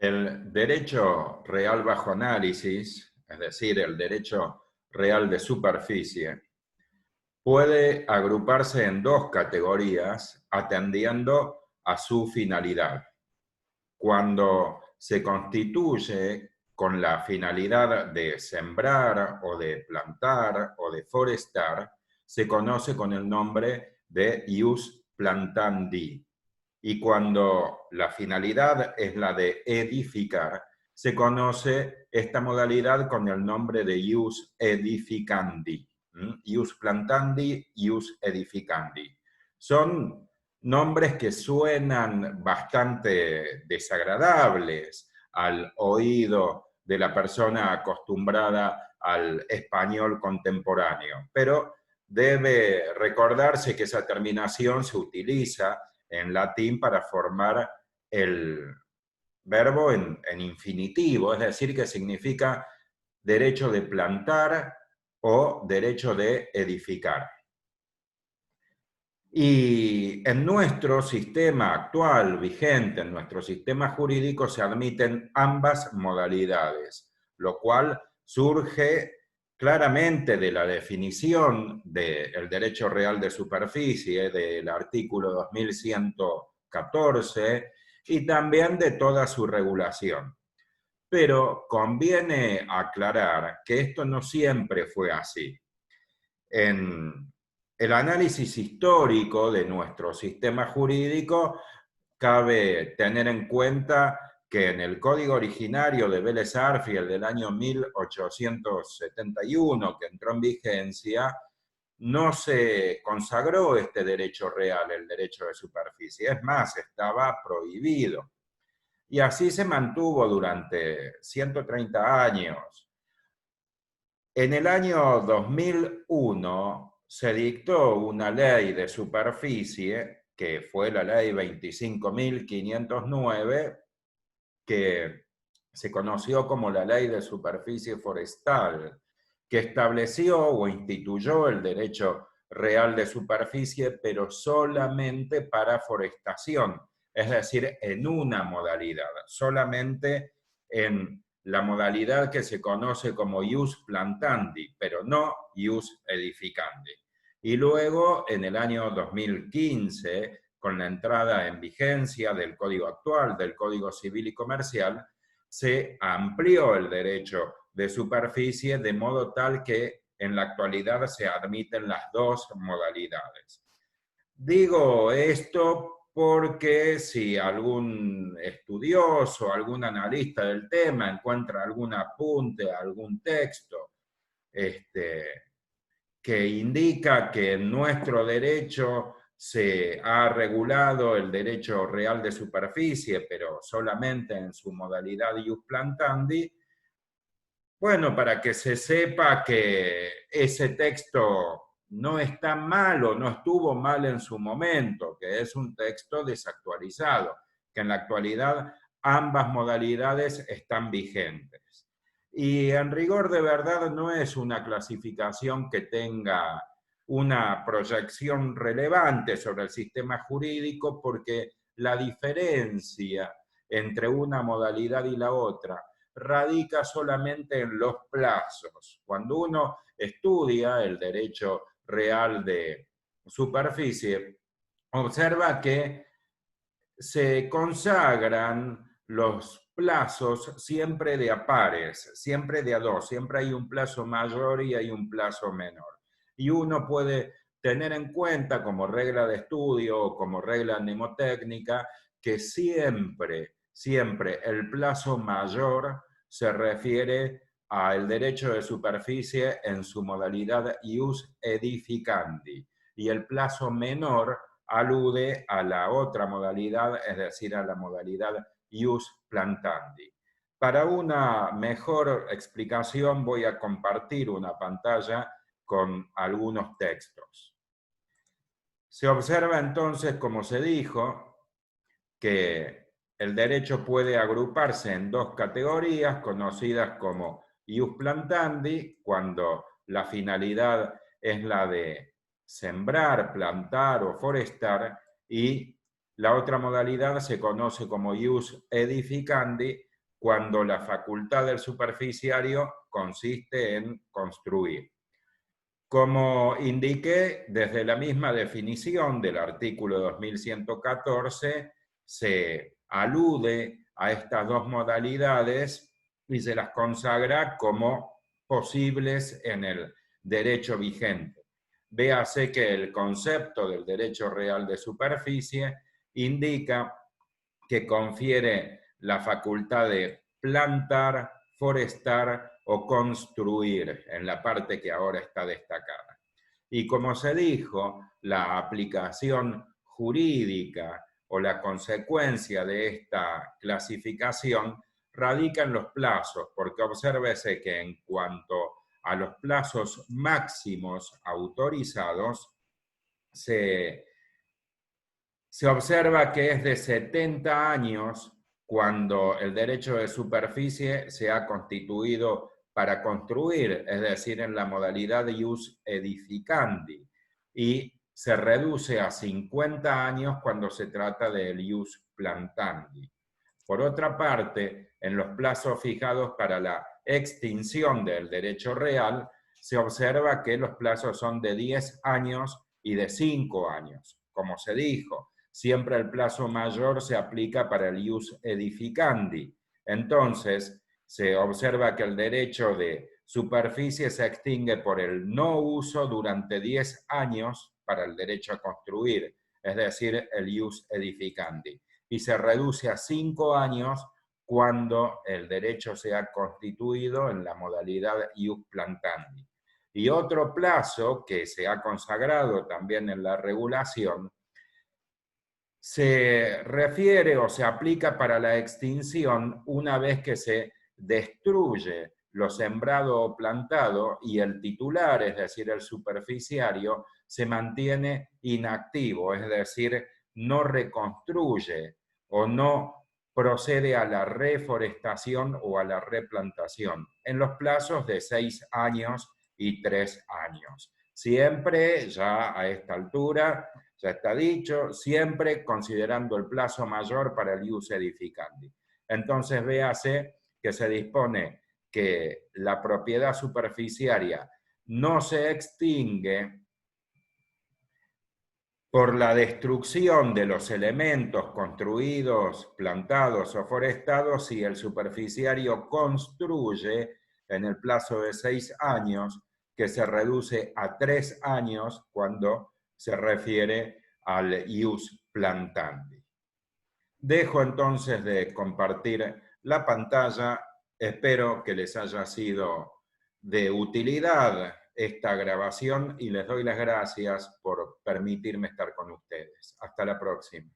El derecho real bajo análisis, es decir, el derecho real de superficie, puede agruparse en dos categorías atendiendo a su finalidad. Cuando se constituye con la finalidad de sembrar o de plantar o de forestar, se conoce con el nombre de ius plantandi. Y cuando la finalidad es la de edificar, se conoce esta modalidad con el nombre de ius edificandi. Ius plantandi, ius edificandi. Son nombres que suenan bastante desagradables al oído de la persona acostumbrada al español contemporáneo, pero debe recordarse que esa terminación se utiliza en latín para formar el verbo en infinitivo, es decir, que significa derecho de plantar o derecho de edificar. Y en nuestro sistema actual, vigente, en nuestro sistema jurídico, se admiten ambas modalidades, lo cual surge claramente de la definición del derecho real de superficie, del artículo 2114, y también de toda su regulación. Pero conviene aclarar que esto no siempre fue así. En el análisis histórico de nuestro sistema jurídico, cabe tener en cuenta que en el código originario de Vélez Arfiel del año 1871, que entró en vigencia, no se consagró este derecho real, el derecho de superficie. Es más, estaba prohibido. Y así se mantuvo durante 130 años. En el año 2001 se dictó una ley de superficie, que fue la ley 25.509, que se conoció como la ley de superficie forestal, que estableció o instituyó el derecho real de superficie, pero solamente para forestación, es decir, en una modalidad, solamente en la modalidad que se conoce como ius plantandi, pero no ius edificandi. Y luego, en el año 2015, con la entrada en vigencia del Código actual, del Código Civil y Comercial, se amplió el derecho de superficie de modo tal que en la actualidad se admiten las dos modalidades. Digo esto porque si algún estudioso, algún analista del tema encuentra algún apunte, algún texto que indica que en nuestro derecho se ha regulado el derecho real de superficie, pero solamente en su modalidad ius plantandi, bueno, para que se sepa que ese texto no está mal o no estuvo mal en su momento, que es un texto desactualizado, que en la actualidad ambas modalidades están vigentes. Y en rigor de verdad no es una clasificación que tenga una proyección relevante sobre el sistema jurídico, porque la diferencia entre una modalidad y la otra radica solamente en los plazos. Cuando uno estudia el derecho real de superficie, observa que se consagran los plazos siempre de a pares, siempre de a dos, siempre hay un plazo mayor y hay un plazo menor. Y uno puede tener en cuenta como regla de estudio o como regla mnemotécnica que siempre, siempre el plazo mayor se refiere al derecho de superficie en su modalidad ius edificandi y el plazo menor alude a la otra modalidad, es decir, a la modalidad ius plantandi. Para una mejor explicación voy a compartir una pantalla con algunos textos. Se observa entonces, como se dijo, que el derecho puede agruparse en dos categorías conocidas como ius plantandi, cuando la finalidad es la de sembrar, plantar o forestar, y la otra modalidad se conoce como ius edificandi, cuando la facultad del superficiario consiste en construir. Como indiqué, desde la misma definición del artículo 2114, se alude a estas dos modalidades y se las consagra como posibles en el derecho vigente. Véase que el concepto del derecho real de superficie indica que confiere la facultad de plantar, forestar o construir en la parte que ahora está destacada. Y como se dijo, la aplicación jurídica o la consecuencia de esta clasificación radica en los plazos, porque obsérvese que en cuanto a los plazos máximos autorizados, se observa que es de 70 años cuando el derecho de superficie se ha constituido para construir, es decir, en la modalidad de ius edificandi, y se reduce a 50 años cuando se trata del ius plantandi. Por otra parte, en los plazos fijados para la extinción del derecho real, se observa que los plazos son de 10 años y de 5 años. Como se dijo, siempre el plazo mayor se aplica para el ius edificandi. Entonces, se observa que el derecho de superficie se extingue por el no uso durante 10 años para el derecho a construir, es decir, el ius edificandi, y se reduce a 5 años cuando el derecho se ha constituido en la modalidad ius plantandi. Y otro plazo que se ha consagrado también en la regulación se refiere o se aplica para la extinción una vez que se destruye lo sembrado o plantado y el titular, es decir, el superficiario, se mantiene inactivo, es decir, no reconstruye o no procede a la reforestación o a la replantación en los plazos de 6 años y 3 años. Siempre, ya a esta altura, ya está dicho, siempre considerando el plazo mayor para el ius edificandi. Entonces, véase que se dispone que la propiedad superficiaria no se extingue por la destrucción de los elementos construidos, plantados o forestados si el superficiario construye en el plazo de 6 años, que se reduce a 3 años cuando se refiere al ius plantandi. Dejo entonces de compartir la pantalla. Espero que les haya sido de utilidad esta grabación y les doy las gracias por permitirme estar con ustedes. Hasta la próxima.